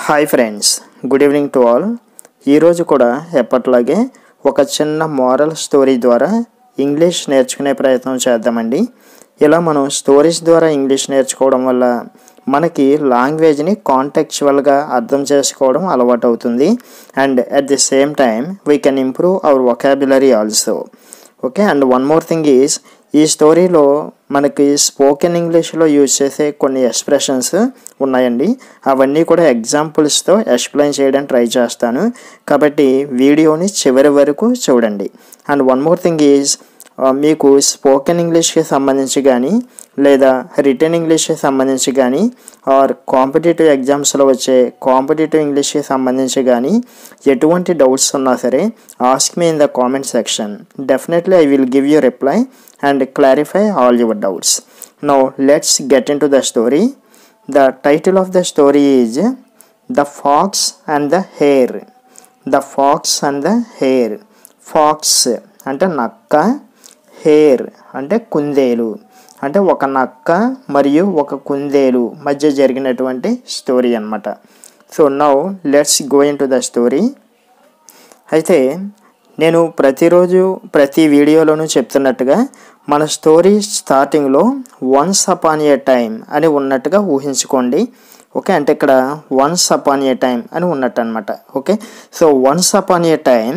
Hi friends, good evening to all. ఈరోజు కూడా ఎప్పట్లాగే ఒక చిన్న మోరల్ స్టోరీ ద్వారా ఇంగ్లీష్ నేర్చుకునే ప్రయత్నం చేద్దామండి. ఇలా మనం స్టోరీస్ ద్వారా ఇంగ్లీష్ నేర్చుకోవడం వల్ల మనకి లాంగ్వేజ్ని కాంటెక్చువల్గా అర్థం చేసుకోవడం అలవాటు అవుతుంది. And at the same time we can improve our vocabulary also. Okay, and one more thing is, ఈ స్టోరీలో మనకి స్పోకెన్ ఇంగ్లీష్లో యూజ్ చేసే కొన్ని ఎక్స్ప్రెషన్స్ ఉన్నాయండి. అవన్నీ కూడా ఎగ్జాంపుల్స్తో ఎక్స్ప్లెయిన్ చేయడానికి ట్రై చేస్తాను, కాబట్టి వీడియోని చివరి వరకు చూడండి. And one more thing is, మీకు స్పోకెన్ ఇంగ్లీష్కి సంబంధించి కానీ లేదా రిటన్ ఇంగ్లీష్కి సంబంధించి కానీ ఆర్ కాంపిటేటివ్ ఎగ్జామ్స్లో వచ్చే కాంపిటేటివ్ ఇంగ్లీష్కి సంబంధించి కానీ ఎటువంటి డౌట్స్ ఉన్నా సరే ask me in the comment section. Definitely I will give you reply and clarify all your doubts. Now let's get into the story. The title of the story is The Fox and the Hare. The Fox and the Hare. Fox అంటే నక్క, hair అంటే కుందేలు. అంటే ఒక నక్క మరియు ఒక కుందేలు మధ్య జరిగినటువంటి స్టోరీ అన్నమాట. So now let's go into the story. అయితే నేను ప్రతిరోజు ప్రతి వీడియోలోనూ చెప్తున్నట్టుగా మన స్టోరీ స్టార్టింగ్లో వన్స్ అపాన్ ఏ టైం అని ఉన్నట్టుగా ఊహించుకోండి. ఓకే, అంటే ఇక్కడ వన్స్ అపాన్ ఏ టైం అని ఉన్నట్టు అనమాట. Okay, so once upon a time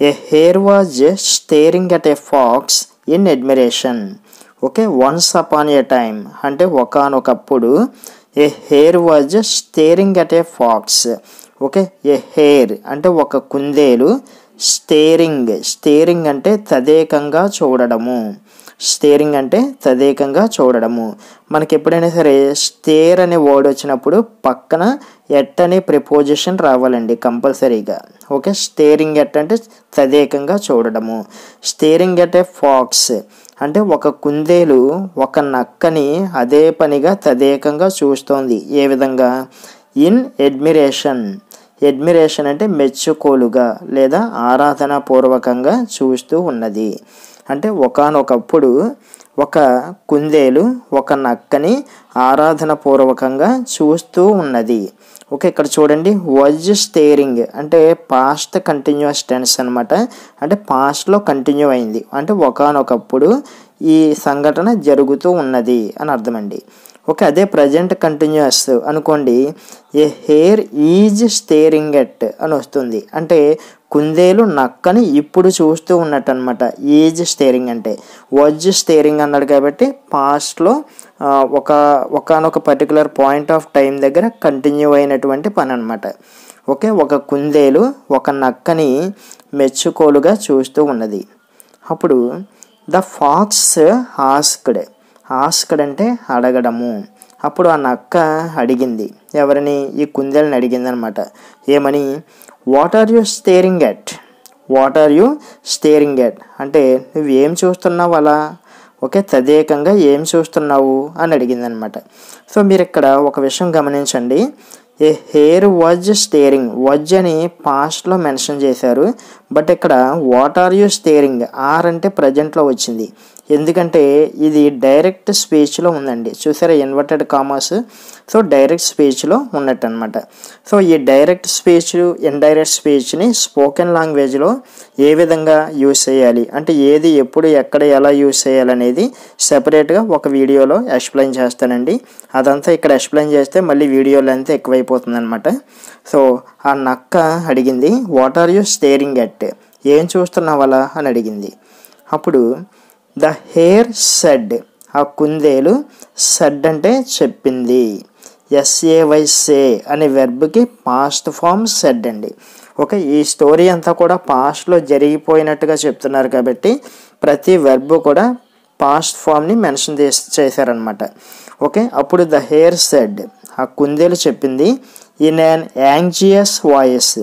a hare was staring at a fox in admiration. Okay, once upon a time అంటే ఒకానొకప్పుడు a hare was staring at a fox. Okay, a hare అంటే ఒక కుందేలు, steering అంటే తదేకంగా చూడడము. Steering అంటే తదేకంగా చూడడము. మనకి ఎప్పుడైనా సరే స్టేర్ అనే వర్డ్ వచ్చినప్పుడు పక్కన ఎట్ అనే ప్రిపోజిషన్ రావాలండి కంపల్సరీగా. ఓకే, స్టేరింగ్ ఎట్ అంటే తదేకంగా చూడడము. స్టేరింగ్ ఎట్ ఏ ఫాక్స్ అంటే ఒక కుందేలు ఒక నక్కని అదే పనిగా తదేకంగా చూస్తోంది. ఏ విధంగా? In admiration. అడ్మిరేషన్ అంటే మెచ్చుకోలుగా లేదా ఆరాధనాపూర్వకంగా చూస్తూ ఉన్నది. అంటే ఒకానొకప్పుడు ఒక కుందేలు ఒక నక్కని ఆరాధనపూర్వకంగా చూస్తూ ఉన్నది. ఓకే, ఇక్కడ చూడండి, వాజ్ స్టేరింగ్ అంటే పాస్ట్ కంటిన్యూస్ టెన్స్ అనమాట. అంటే పాస్ట్లో కంటిన్యూ అయింది, అంటే ఒకానొకప్పుడు ఈ సంఘటన జరుగుతూ ఉన్నది అని అర్థమండి. ఓకే, అదే ప్రజెంట్ కంటిన్యూస్ అనుకోండి, ఏ హేర్ ఈజ్ స్టేరింగ్ ఎట్ అని వస్తుంది. అంటే కుందేలు నక్కని ఇప్పుడు చూస్తూ ఉన్నట్టు అనమాట. ఈజ్ స్టేరింగ్ అంటే వాజ్ స్టేరింగ్ అన్నాడు కాబట్టి పాస్ట్లో ఒకనొక పర్టికులర్ పాయింట్ ఆఫ్ టైం దగ్గర కంటిన్యూ అయినటువంటి పని అనమాట. ఓకే, ఒక కుందేలు ఒక నక్కని మెచ్చుకోలుగా చూస్తూ ఉన్నది. అప్పుడు ద ఫాక్స్ ఆస్క్డ్ అంటే అడగడము. అప్పుడు ఆ నక్క అడిగింది, ఎవరిని? ఈ కుందేలుని అడిగింది అనమాట. ఏమని? What are you staring at? What are you staring at అంటే నువ్వేం చూస్తున్నావు అలా? ఓకే, తదేకంగా ఏం చూస్తున్నావు అని అడిగింది అనమాట. సో మీరు ఇక్కడ ఒక విషయం గమనించండి, a hare was staring, was అని పాస్ట్లో మెన్షన్ చేశారు. బట్ ఇక్కడ what are you staring, are అంటే ప్రజెంట్లో వచ్చింది. ఎందుకంటే ఇది డైరెక్ట్ స్పీచ్లో ఉందండి. చూసారా ఇన్వర్టెడ్ కామాస్? సో డైరెక్ట్ స్పీచ్లో ఉన్నట్టు అనమాట. సో ఈ డైరెక్ట్ స్పీచ్ ఇండైరెక్ట్ స్పీచ్ని స్పోకెన్ లాంగ్వేజ్లో ఏ విధంగా యూజ్ చేయాలి, అంటే ఏది ఎప్పుడు ఎక్కడ ఎలా యూజ్ చేయాలనేది సెపరేట్గా ఒక వీడియోలో ఎక్స్ప్లెయిన్ చేస్తానండి. అదంతా ఇక్కడ ఎక్స్ప్లెయిన్ చేస్తే మళ్ళీ వీడియో లెంత్ ఎక్కువైపోతుంది అనమాట. సో ఆ నక్క అడిగింది, what are you staring at, ఏం చూస్తున్నావలా అని అడిగింది. అప్పుడు ద హేర్ సెడ్, ఆ కుందేలు సెడ్ అంటే చెప్పింది. SAY అనే వెర్బ్కి పాస్ట్ ఫామ్ సెడ్ అండి. ఓకే, ఈ స్టోరీ అంతా కూడా పాస్ట్లో జరిగిపోయినట్టుగా చెప్తున్నారు కాబట్టి ప్రతి వెర్బ్ కూడా పాస్ట్ ఫామ్ని మెన్షన్ చేశారనమాట. ఓకే, అప్పుడు ద హేర్ సెడ్, ఆ కుందేలు చెప్పింది, in an anxious voice.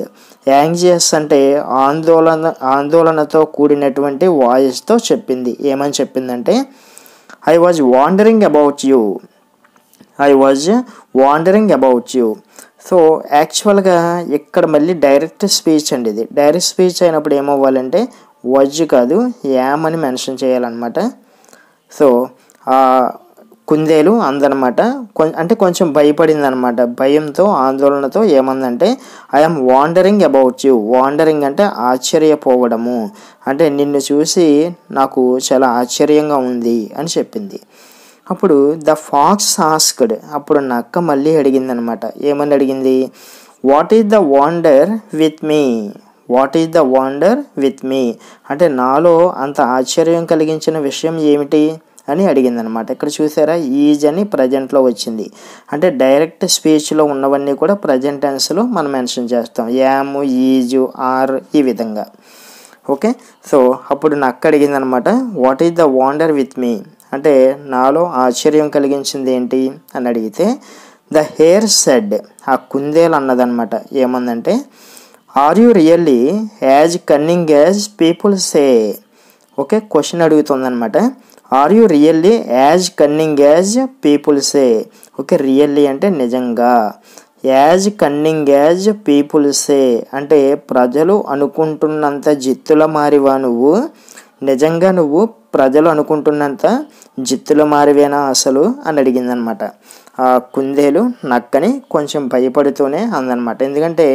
Anxious అంటే ఆందోళనతో కూడినటువంటి వాయిస్తో చెప్పింది. ఏమని చెప్పిందంటే, I was wandering about you. So యాక్చువల్గా ఇక్కడ మళ్ళీ డైరెక్ట్ స్పీచ్ అండి. ఇది డైరెక్ట్ స్పీచ్ అయినప్పుడు ఏమవ్వాలంటే వాజ్ కాదు యామ్ అని మెన్షన్ చేయాలన్నమాట. సో కుందేలు అందనమాట. అంటే కొంచెం భయపడింది అనమాట. భయంతో ఆందోళనతో ఏమందంటే I'm wandering about you. Wandering అంటే ఆశ్చర్యపోవడము, అంటే నిన్ను చూసి నాకు చాలా ఆశ్చర్యంగా ఉంది అని చెప్పింది. అప్పుడు ద ఫాక్స్ ఆస్క్డ్, అప్పుడు నక్క మళ్ళీ అడిగింది అనమాట. ఏమని అడిగింది? What is the wonder with me? What is the wonder with me అంటే నాలో అంత ఆశ్చర్యం కలిగించిన విషయం ఏమిటి అని అడిగిందనమాట. ఇక్కడ చూసారా, ఈజ్ అని ప్రజెంట్లో వచ్చింది. అంటే డైరెక్ట్ స్పీచ్లో ఉన్నవన్నీ కూడా ప్రజెంట్ టెన్స్లో మనం మెన్షన్ చేస్తాం. యామ్, ఈజు, ఆర్ ఈ విధంగా. ఓకే, సో అప్పుడు నక్క అడిగిందనమాట what is the wonder with me అంటే నాలో ఆశ్చర్యం కలిగించింది ఏంటి అని అడిగితే ద హేర్ సెడ్, ఆ కుందేలు అన్నదనమాట. ఏమందంటే are you really as cunning as people say. Okay, question అడుగుతుందనమాట. Are you really as cunning as people say. Okay, really అంటే నిజంగా, as cunning as people say అంటే ప్రజలు అనుకుంటున్నంత జిత్తుల మారివా నువ్వు? నిజంగా నువ్వు ప్రజలు అనుకుంటున్నంత జిత్తుల మారివేనా అసలు అని అడిగిందనమాట. ఆ కుందేలు నక్కని కొంచెం భయపడుతూనే అందనమాట. ఎందుకంటే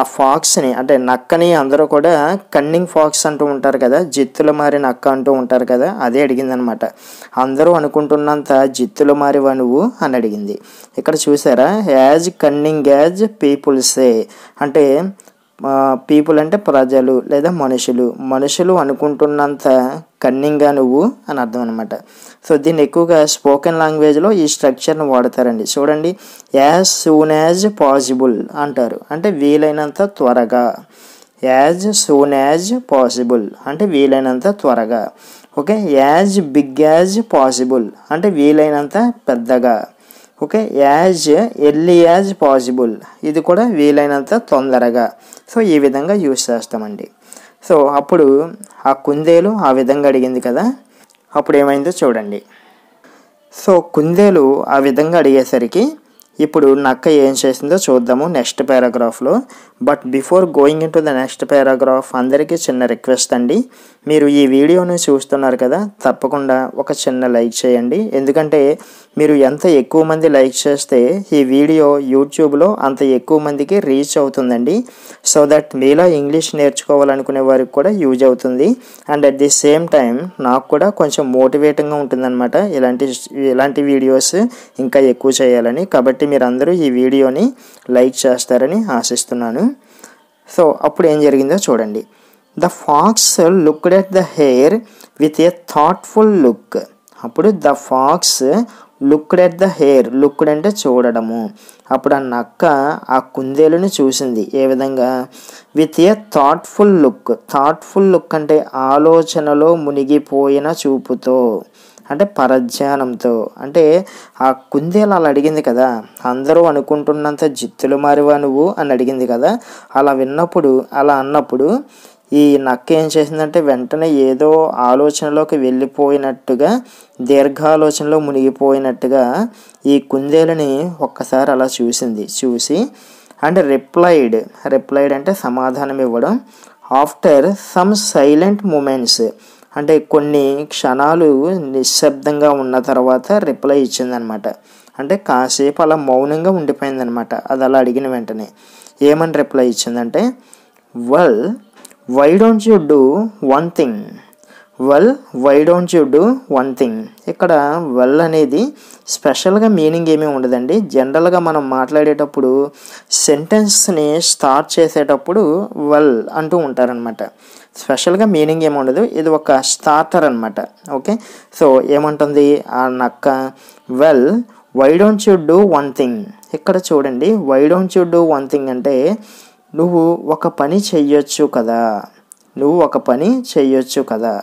ఆ ఫాక్స్ని అంటే నక్కని అందరూ కూడా కన్నింగ్ ఫాక్స్ అంటూ ఉంటారు కదా, జిత్తుల మారి నక్క అంటూ ఉంటారు కదా, అదే అడిగిందనమాట. అందరూ అనుకుంటున్నంత జిత్తుల మారివా నువ్వు అని అడిగింది. ఇక్కడ చూసారా, as cunning as people say అంటే పీపుల్ అంటే ప్రజలు లేదా మనుషులు అనుకుంటున్నంత కన్నింగ్గా నువ్వు అని అర్థం అనమాట. సో దీన్ని ఎక్కువగా స్పోకెన్ లాంగ్వేజ్లో ఈ స్ట్రక్చర్ని వాడతారండి. చూడండి, యాజ్ సూన్ యాజ్ పాసిబుల్ అంటారు, అంటే వీలైనంత త్వరగా. యాజ్ సూన్ యాజ్ పాసిబుల్ అంటే వీలైనంత త్వరగా. Okay, as big as possible అంటే వీలైనంత పెద్దగా. Okay, as early as possible ఇది కూడా వీలైనంత తొందరగా. సో ఈ విధంగా యూజ్ చేస్తామండి. సో అప్పుడు ఆ కుందేలు ఆ విధంగా అడిగింది కదా, అప్పుడు ఏమైందో చూడండి. సో కుందేలు ఆ విధంగా అడిగేసరికి ఇప్పుడు నక్క ఏం చేసిందో చూద్దాము నెక్స్ట్ పారాగ్రాఫ్లో. But before going into the next paragraph అందరికీ చిన్న రిక్వెస్ట్ అండి, మీరు ఈ వీడియోని చూస్తున్నారు కదా, తప్పకుండా ఒక చిన్న లైక్ చేయండి. ఎందుకంటే మీరు ఎంత ఎక్కువ మంది లైక్ చేస్తే ఈ వీడియో యూట్యూబ్లో అంత ఎక్కువ మందికి రీచ్ అవుతుందండి. సో దట్ మీలా ఇంగ్లీష్ నేర్చుకోవాలనుకునే వారికి కూడా యూజ్ అవుతుంది. And at the same time నాకు కూడా కొంచెం మోటివేటింగ్గా ఉంటుందన్నమాట ఇలాంటి వీడియోస్ ఇంకా ఎక్కువ చేయాలని. కాబట్టి మీరు అందరూ ఈ వీడియోని లైక్ చేస్తారని ఆశిస్తున్నాను. సో అప్పుడు ఏం జరిగిందో చూడండి. The fox looked at the hare with a thoughtful look. అప్పుడు the fox looked at the hare, looked అంటే చూడడము. అప్పుడు ఆ నక్క ఆ కుందేలుని చూసింది. ఏ విధంగా? With a thoughtful look. Thoughtful look అంటే ఆలోచనలో మునిగిపోయిన చూపుతో, అంటే పరధ్యానంతో. అంటే ఆ కుందేలు అలా అడిగింది కదా, అందరూ అనుకుంటున్నంత జిత్తులు మారివా నువ్వు అని అడిగింది కదా. అలా అన్నప్పుడు ఈ నక్క ఏం చేసిందంటే వెంటనే ఏదో ఆలోచనలోకి వెళ్ళిపోయినట్టుగా, దీర్ఘాలోచనలో మునిగిపోయినట్టుగా ఈ కుందేలుని ఒక్కసారి అలా చూసి అండ్ రిప్లైడ్ అంటే సమాధానం ఇవ్వడం. ఆఫ్టర్ సమ్ సైలెంట్ మూమెంట్స్ అంటే కొన్ని క్షణాలు నిశ్శబ్దంగా ఉన్న తర్వాత రిప్లై ఇచ్చిందనమాట. అంటే కాసేపు అలా మౌనంగా ఉండిపోయిందనమాట. అది అలా అడిగిన వెంటనే ఏమని రిప్లై ఇచ్చిందంటే well why don't you do one thing. Why don't you do one thing. ఇక్కడ వెల్ అనేది స్పెషల్గా మీనింగ్ ఏమీ ఉండదండి. జనరల్గా మనం మాట్లాడేటప్పుడు సెంటెన్స్ని స్టార్ట్ చేసేటప్పుడు వెల్ అంటూ ఉంటారనమాట. స్పెషల్గా మీనింగ్ ఏమి ఉండదు, ఇది ఒక స్టార్టర్ అనమాట. ఓకే, సో ఏమంటుంది ఆ నక్క, well why don't you do one thing. ఇక్కడ చూడండి, why don't you do one thing అంటే నువ్వు ఒక పని చెయ్యొచ్చు కదా.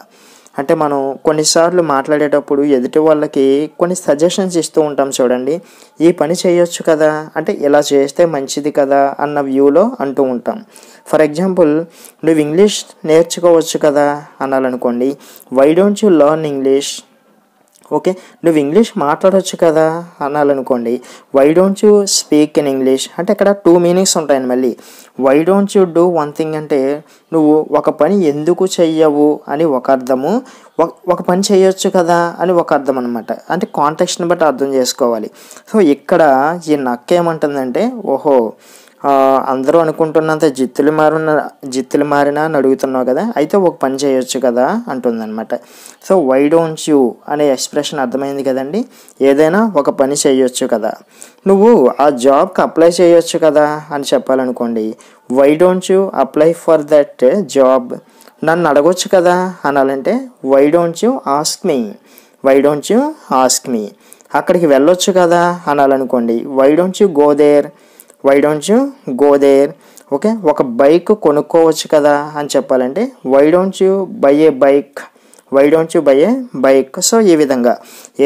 అంటే మనం కొన్నిసార్లు మాట్లాడేటప్పుడు ఎదుటి వాళ్ళకి కొన్ని సజెషన్స్ ఇస్తూ ఉంటాం చూడండి. ఈ పని చేయొచ్చు కదా అంటే ఇలా చేస్తే మంచిది కదా అన్న వ్యూలో అంటూ ఉంటాం. ఫర్ ఎగ్జాంపుల్, నువ్వు ఇంగ్లీష్ నేర్చుకోవచ్చు కదా అనాలనుకోండి, why don't you learn English. Okay, నువ్వు ఇంగ్లీష్ మాట్లాడవచ్చు కదా అనాలనుకోండి, why don't you speak in English అంటే ఇక్కడ 2 మీనింగ్స్ ఉంటాయండి. మళ్ళీ why don't you do one thing అంటే నువ్వు ఒక పని ఎందుకు చెయ్యవు అని ఒక అర్థము, ఒక పని చేయొచ్చు కదా అని ఒక అర్థం అనమాట. అంటే కాంటెక్స్ట్ని బట్టి అర్థం చేసుకోవాలి. సో ఇక్కడ ఈ నక్క ఏమంటుందంటే, ఓహో అందరూ అనుకుంటున్నంత జిత్తులు మారినా అని అడుగుతున్నావు కదా, అయితే ఒక పని చేయొచ్చు కదా అంటుందన్నమాట. సో వై డోంట్ యూ అనే ఎక్స్ప్రెషన్ అర్థమైంది కదండి. ఏదైనా ఒక పని చేయొచ్చు కదా, నువ్వు ఆ జాబ్కి అప్లై చేయొచ్చు కదా అని చెప్పాలనుకోండి, why don't you apply for that job, నన్ను అడగొచ్చు కదా అనాలంటే why don't you ask me, why don't you ask me. అక్కడికి వెళ్ళొచ్చు కదా అనాలనుకోండి, why don't you go there, why don't you go there. Okay, ఒక బైక్ కొనుక్కోవచ్చు కదా అని చెప్పాలంటే why don't you buy a bike, why don't you buy a bike. So ఈ విధంగా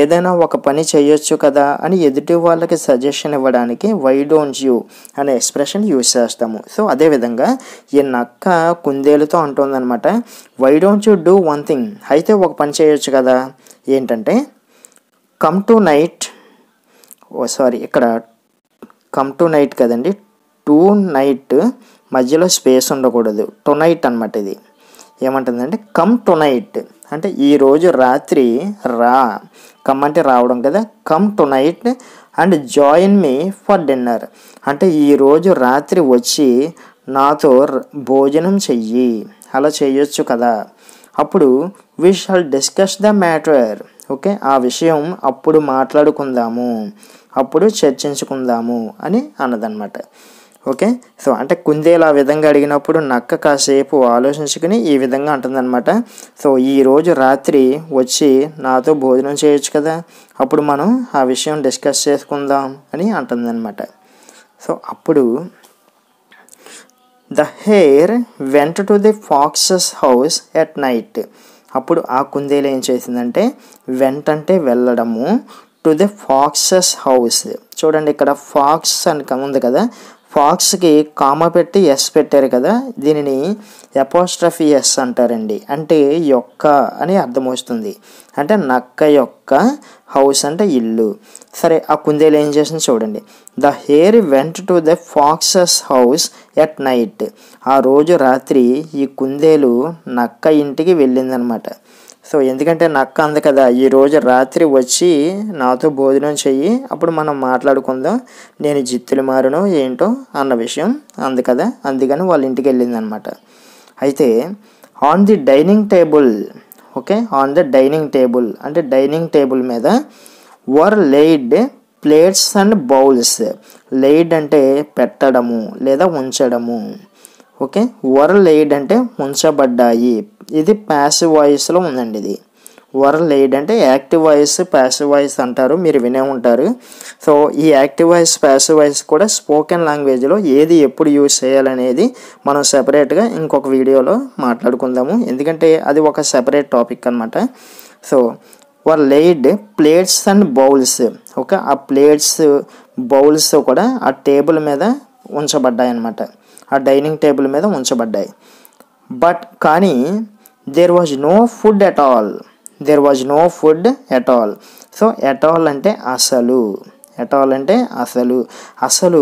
ఏదైనా ఒక పని చేయొచ్చు కదా అని ఎదుటి వాళ్ళకి సజెషన్ ఇవ్వడానికి వై డోంట్ యూ అనే ఎక్స్ప్రెషన్ యూజ్ చేస్తాము. సో అదేవిధంగా ఈ నక్క కుందేలుతో అంటుందన్నమాట, why don't you do one thing, అయితే ఒక పని చేయొచ్చు కదా. ఏంటంటే కమ్ టు నైట్, ఇక్కడ కమ్ టు నైట్ కదండి, టు నైట్ మధ్యలో స్పేస్ ఉండకూడదు, టు నైట్ అనమాట. ఇది ఏమంటుందంటే కమ్ టు నైట్ అంటే ఈరోజు రాత్రి రా, కమ్ అంటే రావడం కదా, come to night and join me for dinner అంటే ఈరోజు రాత్రి వచ్చి నాతో భోజనం చెయ్యి, అలా చేయొచ్చు కదా. అప్పుడు we shall discuss the matter, okay, ఆ విషయం అప్పుడు మాట్లాడుకుందాము, అప్పుడు చర్చించుకుందాము అని అన్నదన్నమాట. ఓకే, సో అంటే కుందేలు ఆ విధంగా అడిగినప్పుడు నక్క కాసేపు ఆలోచించుకుని ఈ విధంగా అంటుందన్నమాట. సో ఈరోజు రాత్రి వచ్చి నాతో భోజనం చేయొచ్చు కదా, అప్పుడు మనం ఆ విషయం డిస్కస్ చేసుకుందాం అని అంటుందన్నమాట. సో అప్పుడు the hair went to the foxes house at night, అప్పుడు ఆ కుందేలు ఏం చేసిందంటే వెంట అంటే వెళ్ళడము, టు ది ఫాక్సెస్ హౌస్. చూడండి ఇక్కడ ఫాక్స్ అని ఉంది కదా, ఫాక్స్కి కామా పెట్టి ఎస్ పెట్టారు కదా, దీనిని అపోస్ట్రఫీ ఎస్ అంటారండి. అంటే యొక్క అని అర్థం వస్తుంది, అంటే నక్క యొక్క హౌస్ అంటే ఇల్లు. సరే, ఆ కుందేలు ఏం చేసింది చూడండి, the hair went to the foxes house at night, ఆ రోజు రాత్రి ఈ కుందేలు నక్క ఇంటికి వెళ్ళిందనమాట. సో ఎందుకంటే నక్క అంది కదా, ఈరోజు రాత్రి వచ్చి నాతో భోజనం చెయ్యి, అప్పుడు మనం మాట్లాడుకుందాం, నేను జిత్తులు మారునో ఏంటో అన్న విషయం అంది కదా, అందుకని వాళ్ళ ఇంటికి వెళ్ళిందనమాట. అయితే on the dining table, okay, on the dining table అంటే డైనింగ్ టేబుల్ మీద were laid plates and bowls, laid అంటే పెట్టడము లేదా ఉంచడము, ఓకే, వర్ లేడ్ అంటే ఉంచబడ్డాయి. ఇది ప్యాసివ్ వాయిస్లో ఉందండి. ఇది వర్ లేడ్ అంటే యాక్టివ్ వాయిస్, ప్యాసివ్ వాయిస్ అంటారు, మీరు వినే ఉంటారు. సో ఈ యాక్టివ్ వాయిస్, ప్యాసివ్ వాయిస్ కూడా స్పోకెన్ లాంగ్వేజ్లో ఏది ఎప్పుడు యూజ్ చేయాలనేది మనం సెపరేట్గా ఇంకొక వీడియోలో మాట్లాడుకుందాము, ఎందుకంటే అది ఒక సెపరేట్ టాపిక్ అనమాట. So were laid plates and bowls, okay, ఆ ప్లేట్స్ బౌల్స్ కూడా ఆ టేబుల్ మీద ఉంచబడ్డాయి అన్నమాట, ఆ డైనింగ్ టేబుల్ మీద ఉంచబడ్డాయి. బట్ కానీ there was no food at all, there was no food at all. So at all అంటే అసలు, ఎట్ ఆల్ అంటే అసలు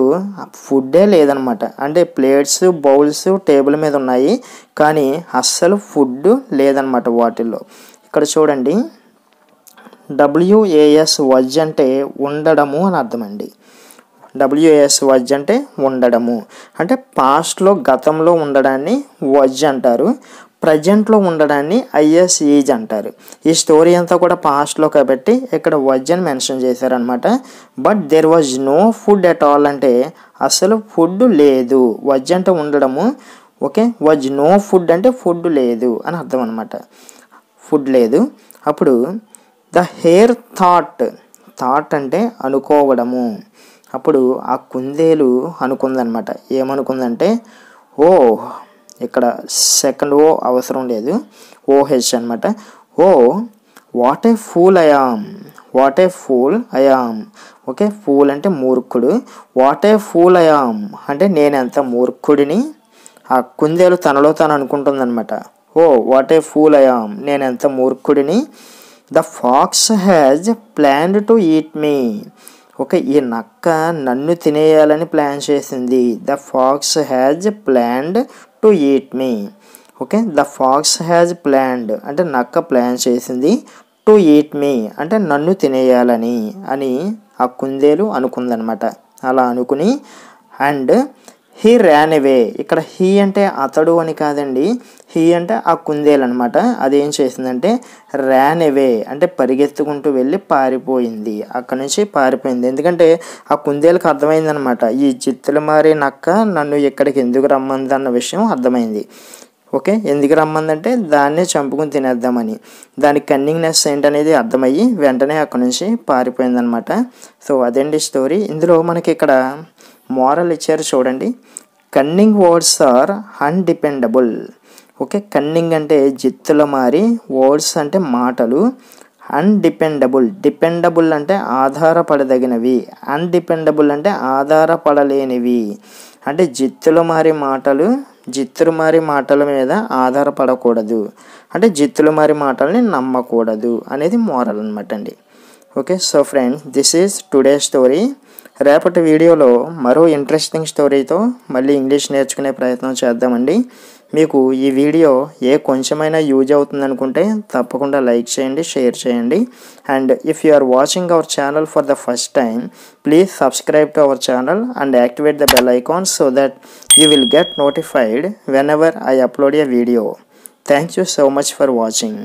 ఫుడ్డే లేదనమాట. అంటే ప్లేట్స్ బౌల్స్ టేబుల్ మీద ఉన్నాయి కానీ అస్సలు ఫుడ్ లేదనమాట వాటిల్లో. ఇక్కడ చూడండి, WAS వజ్ అంటే ఉండడము అని అర్థమండి. WAS వజ్ అంటే ఉండడము, అంటే పాస్ట్లో గతంలో ఉండడాన్ని వజ్ అంటారు, ప్రజెంట్లో ఉండడాన్ని IS ఈజ్ అంటారు. ఈ స్టోరీ అంతా కూడా పాస్ట్లో కాబట్టి ఇక్కడ వజ్ అని మెన్షన్ చేశారనమాట. But there was no food at all అంటే అసలు ఫుడ్ లేదు, వజ్ అంటే ఉండడము, ఓకే, వజ్ నో ఫుడ్ అంటే ఫుడ్ లేదు అని అర్థం అనమాట, ఫుడ్ లేదు. అప్పుడు ద హేర్ థాట్ అంటే అనుకోవడము. అప్పుడు ఆ కుందేలు అనుకుందనమాట, ఏమనుకుందంటే ఓ, ఇక్కడ సెకండ్ ఓ అవసరం లేదు, OH అనమాట. Oh what a fool I am, what a fool I am, okay, fool అంటే మూర్ఖుడు, వాట్ ఏ ఫూల్ ఐయామ్ అంటే నేను ఎంత మూర్ఖుడిని. ఆ కుందేలు తనలో తాను అనుకుంటుందన్నమాట, oh what a fool I'm, నేను ఎంత మూర్ఖుడిని. The fox has planned to eat me. Okay, ఈ నక్క నన్ను తినేయాలని ప్లాన్ చేసింది. The fox has planned to eat me. Okay, the fox has planned అంటే నక్క ప్లాన్ చేసింది, టు ఈట్ మీ అంటే నన్ను తినేయాలని అని ఆ కుందేలు అనుకుందనమాట. అలా అనుకుని అండ్ హీ ర్యాన్ అవే. ఇక్కడ హీ అంటే అతడు అని కాదండి, హీ అంటే ఆ కుందేలు అనమాట. అదేం చేసిందంటే ర్యాన్ అవే అంటే పరిగెత్తుకుంటూ వెళ్ళి పారిపోయింది, అక్కడి నుంచి పారిపోయింది. ఎందుకంటే ఆ కుందేలుకి అర్థమైందనమాట, ఈ జిత్తులు మారి నక్క నన్ను ఇక్కడికి ఎందుకు రమ్మంది అన్న విషయం అర్థమైంది. ఓకే, ఎందుకు రమ్మందంటే దాన్నే చంపుకుని తినేద్దామని. దాని కన్నింగ్నెస్ ఏంటనేది అర్థమయ్యి వెంటనే అక్కడి నుంచి పారిపోయిందనమాట. సో అదండి స్టోరీ. ఇందులో మనకి ఇక్కడ మోరల్ ఇచ్చారు చూడండి. Cunning words are undependable. Okay, cunning అంటే జిత్తుల మారి, వర్డ్స్ అంటే మాటలు, అన్డిపెండబుల్, డిపెండబుల్ అంటే ఆధారపడదగినవి, అన్డిపెండబుల్ అంటే ఆధారపడలేనివి. అంటే జిత్తుల మారి మాటల మీద ఆధారపడకూడదు, అంటే జిత్తుల మారి మాటల్ని నమ్మకూడదు అనేది మోరల్ అనమాట అండి. Okay, so friends, this is today story. రేపటి వీడియోలో మరో ఇంట్రెస్టింగ్ స్టోరీతో మళ్ళీ ఇంగ్లీష్ నేర్చుకునే ప్రయత్నం చేద్దామండి. మీకు ఈ వీడియో కొంచెమైనా యూజ్ అవుతుంది అనుకుంటే తప్పకుండా లైక్ చేయండి, షేర్ చేయండి. And if you are watching our channel for the first time, please subscribe to our channel and activate the bell icon so that you will get notified whenever I upload a video. Thank you so much for watching.